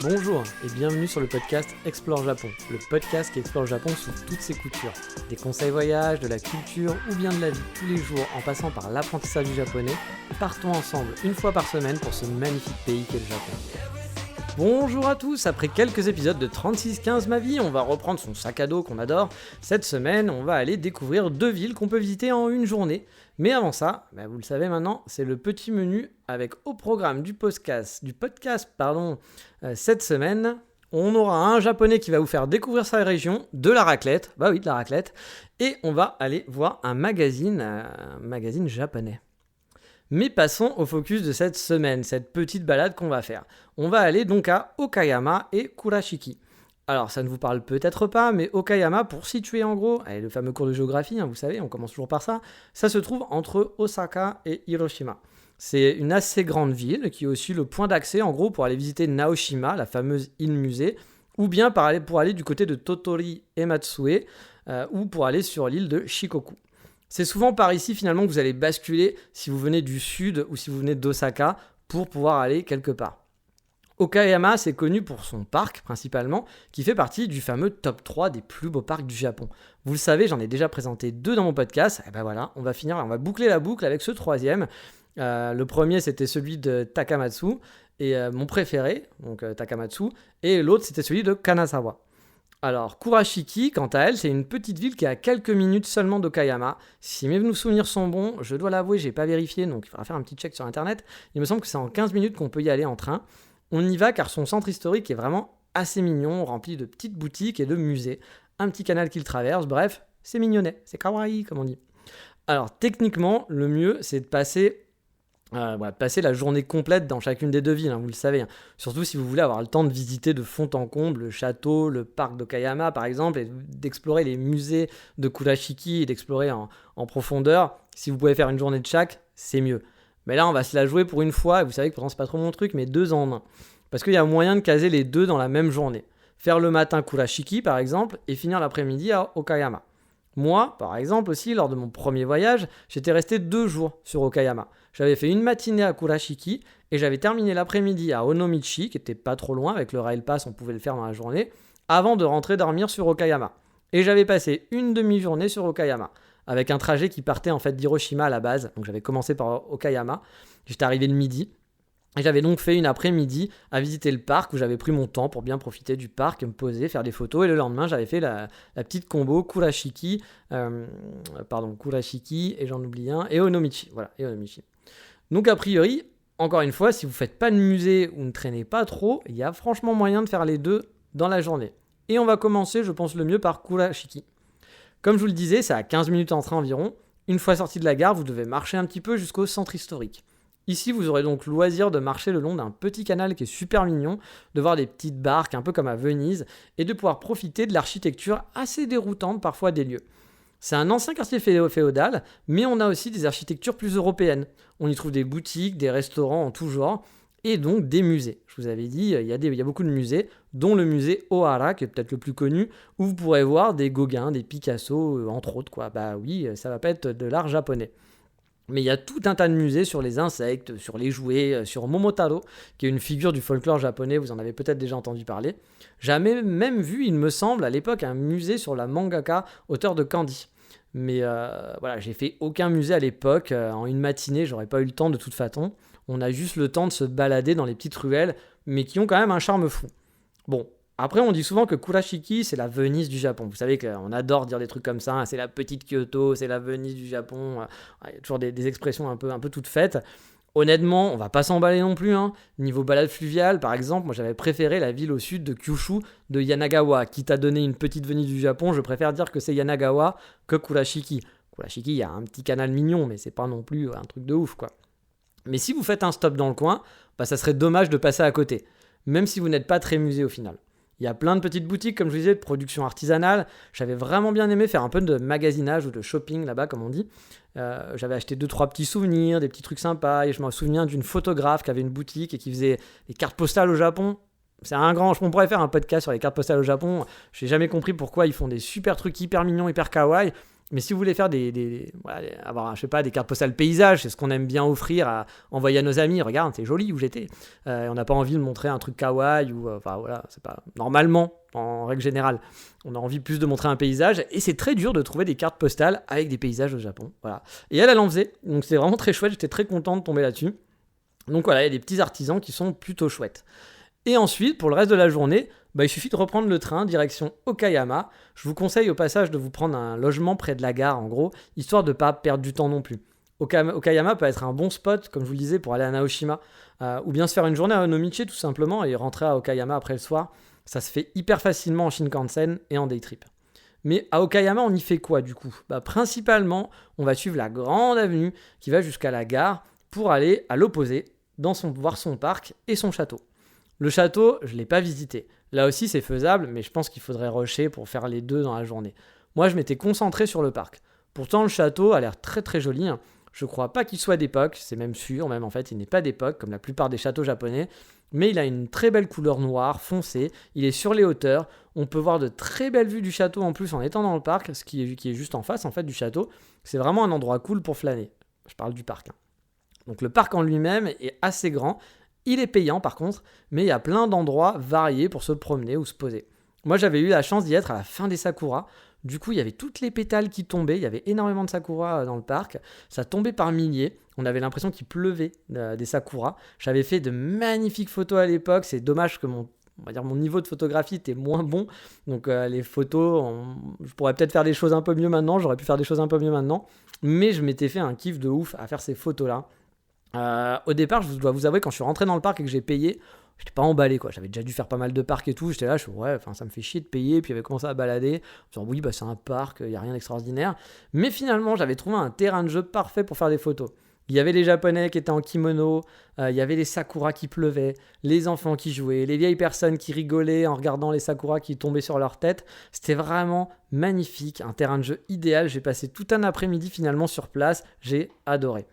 Bonjour et bienvenue sur le podcast Explore Japon, le podcast qui explore le Japon sous toutes ses coutures. Des conseils voyage, de la culture ou bien de la vie tous les jours en passant par l'apprentissage du japonais, partons ensemble une fois par semaine pour ce magnifique pays qu'est le Japon. Bonjour à tous, après quelques épisodes de 3615 ma vie, on va reprendre son sac à dos qu'on adore. Cette semaine, on va aller découvrir 2 villes qu'on peut visiter en une journée. Mais avant ça, vous le savez maintenant, c'est le petit menu avec au programme du podcast, cette semaine. On aura un japonais qui va vous faire découvrir sa région, de la raclette, de la raclette, et on va aller voir un magazine japonais. Mais passons au focus de cette semaine, cette petite balade qu'on va faire. On va aller donc à Okayama et Kurashiki. Alors ça ne vous parle peut-être pas, mais Okayama, pour situer en gros, le fameux cours de géographie, vous savez, on commence toujours par ça, ça se trouve entre Osaka et Hiroshima. C'est une assez grande ville qui est aussi le point d'accès en gros pour aller visiter Naoshima, la fameuse île musée, ou bien pour aller du côté de Totori et Matsue, ou pour aller sur l'île de Shikoku. C'est souvent par ici finalement que vous allez basculer si vous venez du sud ou si vous venez d'Osaka pour pouvoir aller quelque part. Okayama, c'est connu pour son parc principalement, qui fait partie du fameux top 3 des plus beaux parcs du Japon. Vous le savez, j'en ai déjà présenté 2 dans mon podcast, et on va boucler la boucle avec ce 3e. Le premier, c'était celui de Takamatsu, et mon préféré, donc Takamatsu, et l'autre, c'était celui de Kanazawa. Alors, Kurashiki, quant à elle, c'est une petite ville qui est à quelques minutes seulement d'Okayama. Si mes souvenirs sont bons, je dois l'avouer, j'ai pas vérifié, donc il faudra faire un petit check sur internet. Il me semble que c'est en 15 minutes qu'on peut y aller en train. On y va car son centre historique est vraiment assez mignon, rempli de petites boutiques et de musées. Un petit canal qu'il traverse, bref, c'est mignonnet, c'est kawaii comme on dit. Alors, techniquement, le mieux, c'est de passer la journée complète dans chacune des 2 villes, vous le savez. Surtout si vous voulez avoir le temps de visiter de fond en comble le château, le parc d'Okayama par exemple, et d'explorer les musées de Kurashiki et d'explorer en profondeur. Si vous pouvez faire une journée de chaque, c'est mieux. Mais là, on va se la jouer pour une fois, et vous savez que pourtant c'est pas trop mon truc, mais 2 en 1. Parce qu'il y a moyen de caser les 2 dans la même journée. Faire le matin Kurashiki par exemple, et finir l'après-midi à Okayama. Moi, par exemple aussi, lors de mon premier voyage, j'étais resté 2 jours sur Okayama. J'avais fait une matinée à Kurashiki et j'avais terminé l'après-midi à Onomichi, qui était pas trop loin, avec le Rail Pass, on pouvait le faire dans la journée, avant de rentrer dormir sur Okayama. Et j'avais passé une demi-journée sur Okayama, avec un trajet qui partait en fait d'Hiroshima à la base. Donc j'avais commencé par Okayama, j'étais arrivé le midi, et j'avais donc fait une après-midi à visiter le parc où j'avais pris mon temps pour bien profiter du parc, me poser, faire des photos. Et le lendemain, j'avais fait la petite combo Kurashiki, et j'en oublie un, et Onomichi. Voilà, et Onomichi. Donc a priori, encore une fois, si vous ne faites pas de musée ou ne traînez pas trop, il y a franchement moyen de faire les 2 dans la journée. Et on va commencer, je pense le mieux, par Kurashiki. Comme je vous le disais, c'est à 15 minutes en train environ. Une fois sorti de la gare, vous devez marcher un petit peu jusqu'au centre historique. Ici, vous aurez donc loisir de marcher le long d'un petit canal qui est super mignon, de voir des petites barques un peu comme à Venise, et de pouvoir profiter de l'architecture assez déroutante parfois des lieux. C'est un ancien quartier féodal, mais on a aussi des architectures plus européennes. On y trouve des boutiques, des restaurants en tout genre, et donc des musées. Je vous avais dit, il y a beaucoup de musées, dont le musée Ohara, qui est peut-être le plus connu, où vous pourrez voir des Gauguin, des Picasso, entre autres. Ça va pas être de l'art japonais. Mais il y a tout un tas de musées sur les insectes, sur les jouets, sur Momotaro, qui est une figure du folklore japonais, vous en avez peut-être déjà entendu parler. J'avais même vu, il me semble, à l'époque, un musée sur la mangaka, auteur de Candy. Mais j'ai fait aucun musée à l'époque. En une matinée, j'aurais pas eu le temps de toute façon. On a juste le temps de se balader dans les petites ruelles, mais qui ont quand même un charme fou. Bon, après on dit souvent que Kurashiki, c'est la Venise du Japon. Vous savez qu'on adore dire des trucs comme ça, c'est la petite Kyoto, c'est la Venise du Japon. Il y a toujours des expressions un peu toutes faites. Honnêtement, on va pas s'emballer non plus. Niveau balade fluviale, par exemple, moi j'avais préféré la ville au sud de Kyushu, de Yanagawa. Quitte à donner une petite Venise du Japon, je préfère dire que c'est Yanagawa que Kurashiki. Kurashiki, il y a un petit canal mignon, mais c'est pas non plus un truc de ouf, quoi. Mais si vous faites un stop dans le coin, ça serait dommage de passer à côté, même si vous n'êtes pas très musée au final. Il y a plein de petites boutiques, comme je vous disais, de production artisanale. J'avais vraiment bien aimé faire un peu de magasinage ou de shopping là-bas, comme on dit. J'avais acheté 2-3 petits souvenirs, des petits trucs sympas. Et je me souviens d'une photographe qui avait une boutique et qui faisait des cartes postales au Japon. On pourrait faire un podcast sur les cartes postales au Japon. Je n'ai jamais compris pourquoi ils font des super trucs hyper mignons, hyper kawaii. Mais si vous voulez faire avoir, je sais pas, des cartes postales paysages, c'est ce qu'on aime bien offrir à envoyer à nos amis. Regarde, c'est joli où j'étais. On n'a pas envie de montrer un truc kawaii ou, c'est pas normalement, en règle générale, on a envie plus de montrer un paysage. Et c'est très dur de trouver des cartes postales avec des paysages au Japon. Voilà. Et elle en faisait. Donc c'est vraiment très chouette. J'étais très content de tomber là-dessus. Donc voilà, il y a des petits artisans qui sont plutôt chouettes. Et ensuite, pour le reste de la journée, il suffit de reprendre le train direction Okayama. Je vous conseille au passage de vous prendre un logement près de la gare, en gros, histoire de ne pas perdre du temps non plus. Okayama peut être un bon spot, comme je vous le disais, pour aller à Naoshima, ou bien se faire une journée à Onomichi tout simplement et rentrer à Okayama après le soir. Ça se fait hyper facilement en Shinkansen et en day trip. Mais à Okayama, on y fait quoi du coup ? Principalement, on va suivre la grande avenue qui va jusqu'à la gare pour aller à l'opposé, voir son parc et son château. Le château, je ne l'ai pas visité. Là aussi, c'est faisable, mais je pense qu'il faudrait rusher pour faire les deux dans la journée. Moi, je m'étais concentré sur le parc. Pourtant, le château a l'air très très joli. Je ne crois pas qu'il soit d'époque, c'est même sûr, même en fait, il n'est pas d'époque, comme la plupart des châteaux japonais. Mais il a une très belle couleur noire, foncée. Il est sur les hauteurs. On peut voir de très belles vues du château en plus en étant dans le parc, ce qui est juste en face en fait du château. C'est vraiment un endroit cool pour flâner. Je parle du parc. Donc le parc en lui-même est assez grand. Il est payant par contre, mais il y a plein d'endroits variés pour se promener ou se poser. Moi j'avais eu la chance d'y être à la fin des sakuras. Du coup il y avait toutes les pétales qui tombaient, il y avait énormément de sakuras dans le parc. Ça tombait par milliers, on avait l'impression qu'il pleuvait des sakuras. J'avais fait de magnifiques photos à l'époque, c'est dommage que mon niveau de photographie était moins bon. Donc les photos, je pourrais peut-être faire des choses un peu mieux maintenant, j'aurais pu faire des choses un peu mieux maintenant. Mais je m'étais fait un kiff de ouf à faire ces photos-là. Au départ, je dois vous avouer, quand je suis rentré dans le parc et que j'ai payé, j'étais pas emballé quoi. J'avais déjà dû faire pas mal de parcs et tout. J'étais là, ça me fait chier de payer. Puis j'avais commencé à balader. En me disant, oui, c'est un parc, il n'y a rien d'extraordinaire. Mais finalement, j'avais trouvé un terrain de jeu parfait pour faire des photos. Il y avait les Japonais qui étaient en kimono, il y avait les sakuras qui pleuvaient, les enfants qui jouaient, les vieilles personnes qui rigolaient en regardant les sakuras qui tombaient sur leur tête. C'était vraiment magnifique, un terrain de jeu idéal. J'ai passé tout un après-midi finalement sur place. J'ai adoré.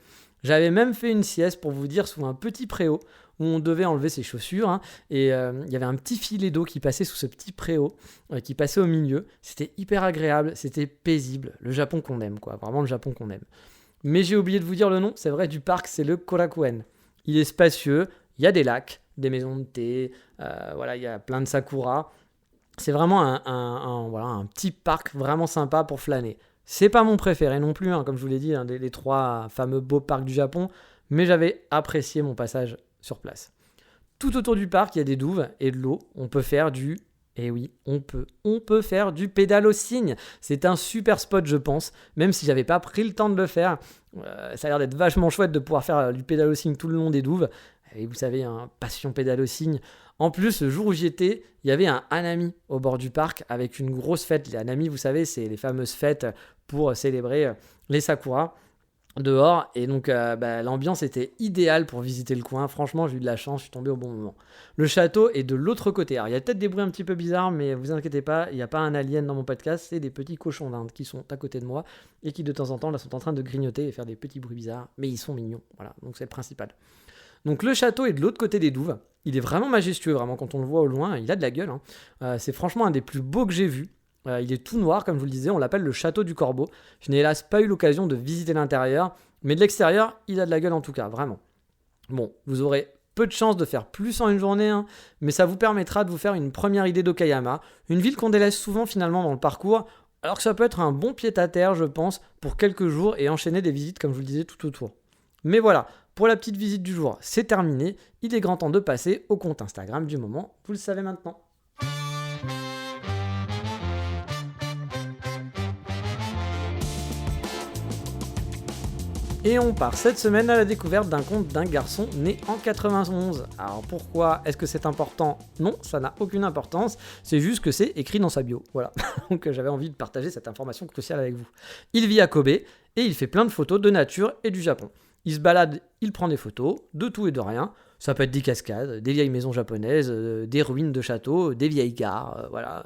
J'avais même fait une sieste pour vous dire sous un petit préau où on devait enlever ses chaussures et il y avait un petit filet d'eau qui passait sous ce petit préau qui passait au milieu. C'était hyper agréable, c'était paisible. Le Japon qu'on aime quoi, vraiment le Japon qu'on aime. Mais j'ai oublié de vous dire le nom, c'est vrai, du parc, c'est le Korakuen. Il est spacieux, il y a des lacs, des maisons de thé, il y a plein de sakuras. C'est vraiment un petit parc vraiment sympa pour flâner. C'est pas mon préféré non plus, comme je vous l'ai dit, des trois fameux beaux parcs du Japon, mais j'avais apprécié mon passage sur place. Tout autour du parc, il y a des douves et de l'eau. On peut faire on peut faire du pédalo cygne. C'est un super spot, je pense, même si j'avais pas pris le temps de le faire. Ça a l'air d'être vachement chouette de pouvoir faire du pédalo cygne tout le long des douves. Et vous savez, passion pédalo cygne. En plus, le jour où j'y étais, il y avait un hanami au bord du parc avec une grosse fête. Les hanami, vous savez, c'est les fameuses fêtes pour célébrer les sakuras dehors. Et donc, l'ambiance était idéale pour visiter le coin. Franchement, j'ai eu de la chance, je suis tombé au bon moment. Le château est de l'autre côté. Alors, il y a peut-être des bruits un petit peu bizarres, mais vous inquiétez pas, il n'y a pas un alien dans mon podcast. C'est des petits cochons d'Inde qui sont à côté de moi et qui, de temps en temps, là, sont en train de grignoter et faire des petits bruits bizarres. Mais ils sont mignons. Voilà, donc c'est le principal. Donc le château est de l'autre côté des douves. Il est vraiment majestueux, vraiment, quand on le voit au loin, il a de la gueule. C'est franchement un des plus beaux que j'ai vus. Il est tout noir, comme je vous le disais, on l'appelle le château du Corbeau. Je n'ai hélas pas eu l'occasion de visiter l'intérieur, mais de l'extérieur, il a de la gueule en tout cas, vraiment. Bon, vous aurez peu de chance de faire plus en une journée, mais ça vous permettra de vous faire une première idée d'Okayama, une ville qu'on délaisse souvent finalement dans le parcours, alors que ça peut être un bon pied-à-terre, je pense, pour quelques jours et enchaîner des visites, comme je vous le disais, tout autour. Mais voilà, pour la petite visite du jour, c'est terminé. Il est grand temps de passer au compte Instagram du moment. Vous le savez maintenant. Et on part cette semaine à la découverte d'un compte d'un garçon né en 91. Alors pourquoi est-ce que c'est important ? Non, ça n'a aucune importance, c'est juste que c'est écrit dans sa bio. Voilà, donc j'avais envie de partager cette information cruciale avec vous. Il vit à Kobe et il fait plein de photos de nature et du Japon. Il se balade, il prend des photos, de tout et de rien. Ça peut être des cascades, des vieilles maisons japonaises, des ruines de châteaux, des vieilles gares, voilà.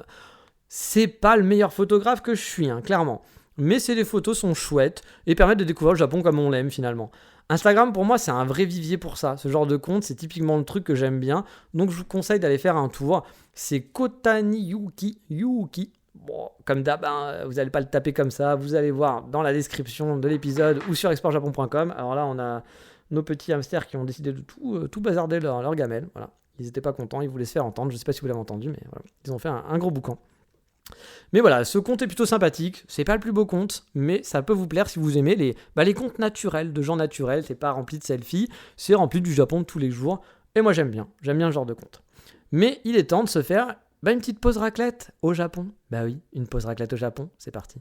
C'est pas le meilleur photographe que je suis, clairement. Mais ces photos sont chouettes et permettent de découvrir le Japon comme on l'aime finalement. Instagram pour moi c'est un vrai vivier pour ça. Ce genre de compte c'est typiquement le truc que j'aime bien. Donc je vous conseille d'aller faire un tour. C'est Kotani Yuki. bon, comme d'hab, vous n'allez pas le taper comme ça. Vous allez voir dans la description de l'épisode ou sur explorejapon.com. Alors là, on a nos petits hamsters qui ont décidé de tout bazarder leur gamelle. Voilà. Ils n'étaient pas contents, ils voulaient se faire entendre. Je ne sais pas si vous l'avez entendu, mais voilà. Ils ont fait un gros boucan. Mais voilà, ce conte est plutôt sympathique. C'est pas le plus beau conte, mais ça peut vous plaire si vous aimez les contes naturels, de gens naturels. C'est pas rempli de selfies, c'est rempli du Japon de tous les jours. Et moi j'aime bien ce genre de conte. Mais il est temps de se faire une petite pause raclette au Japon. Bah oui, une pause raclette au Japon, c'est parti.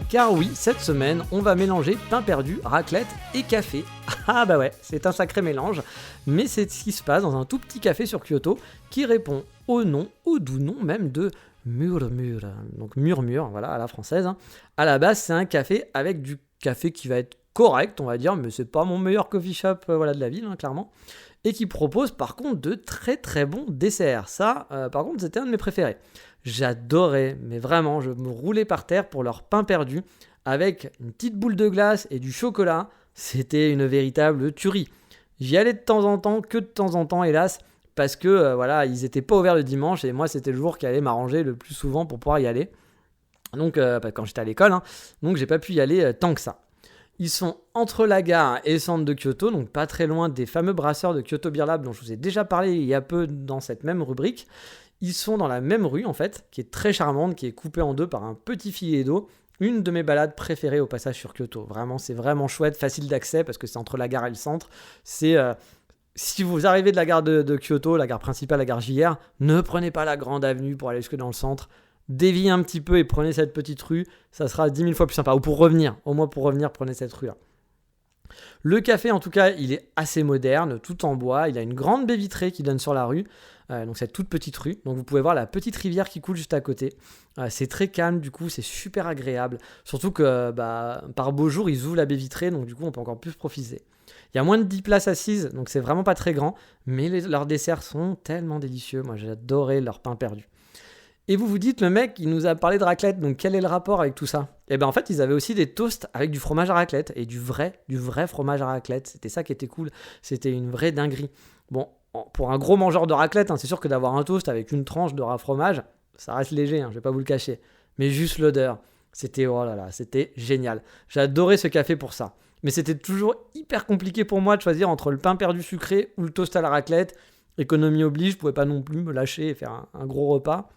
Car oui, cette semaine, on va mélanger pain perdu, raclette et café. Ah bah ouais, c'est un sacré mélange, mais c'est ce qui se passe dans un tout petit café sur Kyoto qui répond au doux nom même de Murmure. Donc murmure, voilà, à la française. À la base, c'est un café avec du café qui va être correct, on va dire, mais c'est pas mon meilleur coffee shop de la ville, clairement. Et qui propose par contre de très très bons desserts. Ça, par contre, c'était un de mes préférés. J'adorais, mais vraiment, je me roulais par terre pour leur pain perdu avec une petite boule de glace et du chocolat. C'était une véritable tuerie. J'y allais de temps en temps, hélas, parce que ils n'étaient pas ouverts le dimanche et moi, c'était le jour qui allait m'arranger le plus souvent pour pouvoir y aller. Donc, quand j'étais à l'école, donc j'ai pas pu y aller tant que ça. Ils sont entre la gare et le centre de Kyoto, donc pas très loin des fameux brasseurs de Kyoto Beer Lab dont je vous ai déjà parlé il y a peu dans cette même rubrique. Ils sont dans la même rue en fait, qui est très charmante, qui est coupée en deux par un petit filet d'eau. Une de mes balades préférées au passage sur Kyoto. Vraiment, c'est vraiment chouette, facile d'accès parce que c'est entre la gare et le centre. Si vous arrivez de la gare de Kyoto, la gare principale, la gare JR, ne prenez pas la grande avenue pour aller jusque dans le centre. Déviez un petit peu et prenez cette petite rue, ça sera 10 000 fois plus sympa. Ou pour revenir, au moins pour revenir, prenez cette rue-là. Le café, en tout cas, il est assez moderne, tout en bois. Il a une grande baie vitrée qui donne sur la rue, donc cette toute petite rue. Donc vous pouvez voir la petite rivière qui coule juste à côté. C'est très calme, du coup, c'est super agréable. Surtout que par beau jour, ils ouvrent la baie vitrée, donc du coup, on peut encore plus profiter. Il y a moins de 10 places assises, donc c'est vraiment pas très grand. Mais leurs desserts sont tellement délicieux. Moi, j'ai adoré leur pain perdu. Et vous vous dites, le mec, il nous a parlé de raclette, donc quel est le rapport avec tout ça ? Et bien en fait, ils avaient aussi des toasts avec du fromage à raclette, et du vrai fromage à raclette. C'était ça qui était cool, c'était une vraie dinguerie. Bon, pour un gros mangeur de raclette, c'est sûr que d'avoir un toast avec une tranche de fromage, ça reste léger, je vais pas vous le cacher. Mais juste l'odeur, c'était génial. J'adorais ce café pour ça. Mais c'était toujours hyper compliqué pour moi de choisir entre le pain perdu sucré ou le toast à la raclette. Économie oblige, je pouvais pas non plus me lâcher et faire un gros repas.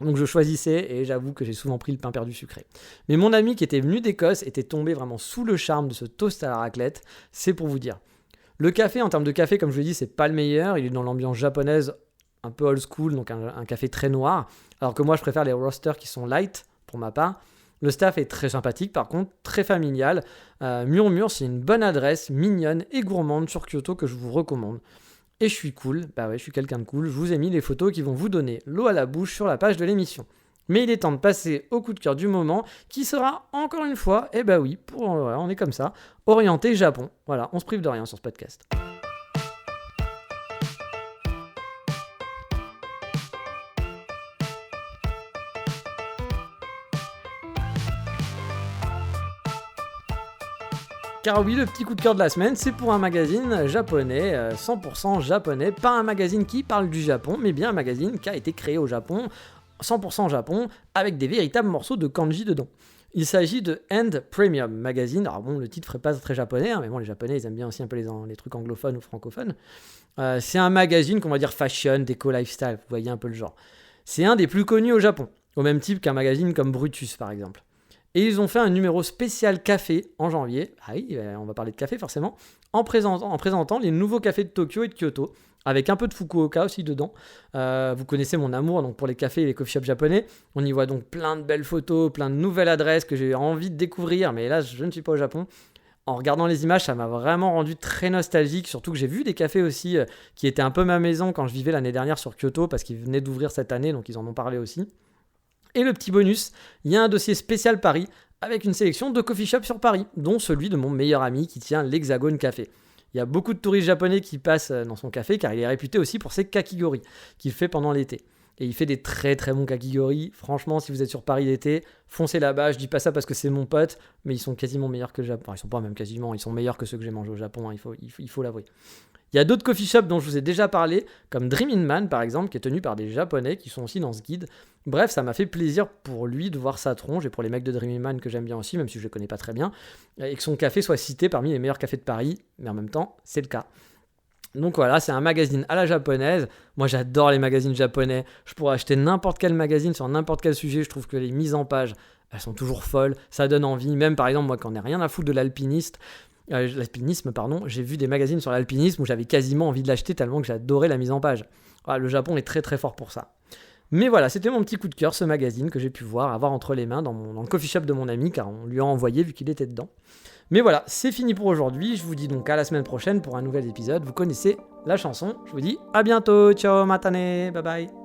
Donc je choisissais et j'avoue que j'ai souvent pris le pain perdu sucré. Mais mon ami qui était venu d'Écosse était tombé vraiment sous le charme de ce toast à la raclette, c'est pour vous dire. Le café, en termes de café, comme je vous l'ai dit, c'est pas le meilleur, il est dans l'ambiance japonaise un peu old school, donc un café très noir, alors que moi je préfère les roasters qui sont light pour ma part. Le staff est très sympathique par contre, très familial. Murmure, c'est une bonne adresse, mignonne et gourmande sur Kyoto que je vous recommande. Et je suis cool, je suis quelqu'un de cool, je vous ai mis les photos qui vont vous donner l'eau à la bouche sur la page de l'émission. Mais il est temps de passer au coup de cœur du moment, qui sera encore une fois, on est comme ça, orienté Japon. Voilà, on se prive de rien sur ce podcast. Car oui, le petit coup de cœur de la semaine, c'est pour un magazine japonais, 100% japonais, pas un magazine qui parle du Japon, mais bien un magazine qui a été créé au Japon, 100% Japon, avec des véritables morceaux de kanji dedans. Il s'agit de End Premium Magazine. Alors bon, le titre ferait pas très japonais, mais bon, les japonais, ils aiment bien aussi un peu les trucs anglophones ou francophones. C'est un magazine qu'on va dire fashion, déco, lifestyle, vous voyez un peu le genre. C'est un des plus connus au Japon, au même type qu'un magazine comme Brutus par exemple. Et ils ont fait un numéro spécial café en janvier. Ah oui, on va parler de café forcément. En présentant les nouveaux cafés de Tokyo et de Kyoto. Avec un peu de Fukuoka aussi dedans. Vous connaissez mon amour donc pour les cafés et les coffee shops japonais. On y voit donc plein de belles photos, plein de nouvelles adresses que j'ai envie de découvrir. Mais là, je ne suis pas au Japon. En regardant les images, ça m'a vraiment rendu très nostalgique. Surtout que j'ai vu des cafés aussi qui étaient un peu ma maison quand je vivais l'année dernière sur Kyoto. Parce qu'ils venaient d'ouvrir cette année, donc ils en ont parlé aussi. Et le petit bonus, il y a un dossier spécial Paris avec une sélection de coffee shops sur Paris, dont celui de mon meilleur ami qui tient l'Hexagone Café. Il y a beaucoup de touristes japonais qui passent dans son café car il est réputé aussi pour ses kakigori qu'il fait pendant l'été. Et il fait des très très bons kakigori. Franchement, si vous êtes sur Paris l'été, foncez là-bas. Je dis pas ça parce que c'est mon pote, mais ils sont quasiment meilleurs que le Japon. Enfin, ils sont pas même quasiment, ils sont meilleurs que ceux que j'ai mangés au Japon, hein, il faut l'avouer. Il y a d'autres coffee shops dont je vous ai déjà parlé, comme Dream In Man par exemple, qui est tenu par des Japonais qui sont aussi dans ce guide. Bref, ça m'a fait plaisir pour lui de voir sa tronche et pour les mecs de Dream In Man que j'aime bien aussi, même si je les connais pas très bien, et que son café soit cité parmi les meilleurs cafés de Paris, mais en même temps, c'est le cas. Donc voilà, c'est un magazine à la japonaise. Moi, j'adore les magazines japonais. Je pourrais acheter n'importe quel magazine sur n'importe quel sujet. Je trouve que les mises en page, elles sont toujours folles. Ça donne envie. Même par exemple, moi, quand on n'a rien à foutre de l'alpinisme, j'ai vu des magazines sur l'alpinisme où j'avais quasiment envie de l'acheter tellement que j'adorais la mise en page. Voilà, le Japon est très très fort pour ça. Mais voilà, c'était mon petit coup de cœur, ce magazine que j'ai pu avoir entre les mains dans le coffee shop de mon ami, car on lui a envoyé vu qu'il était dedans. Mais voilà, c'est fini pour aujourd'hui. Je vous dis donc à la semaine prochaine pour un nouvel épisode. Vous connaissez la chanson. Je vous dis à bientôt. Ciao, matane. Bye bye.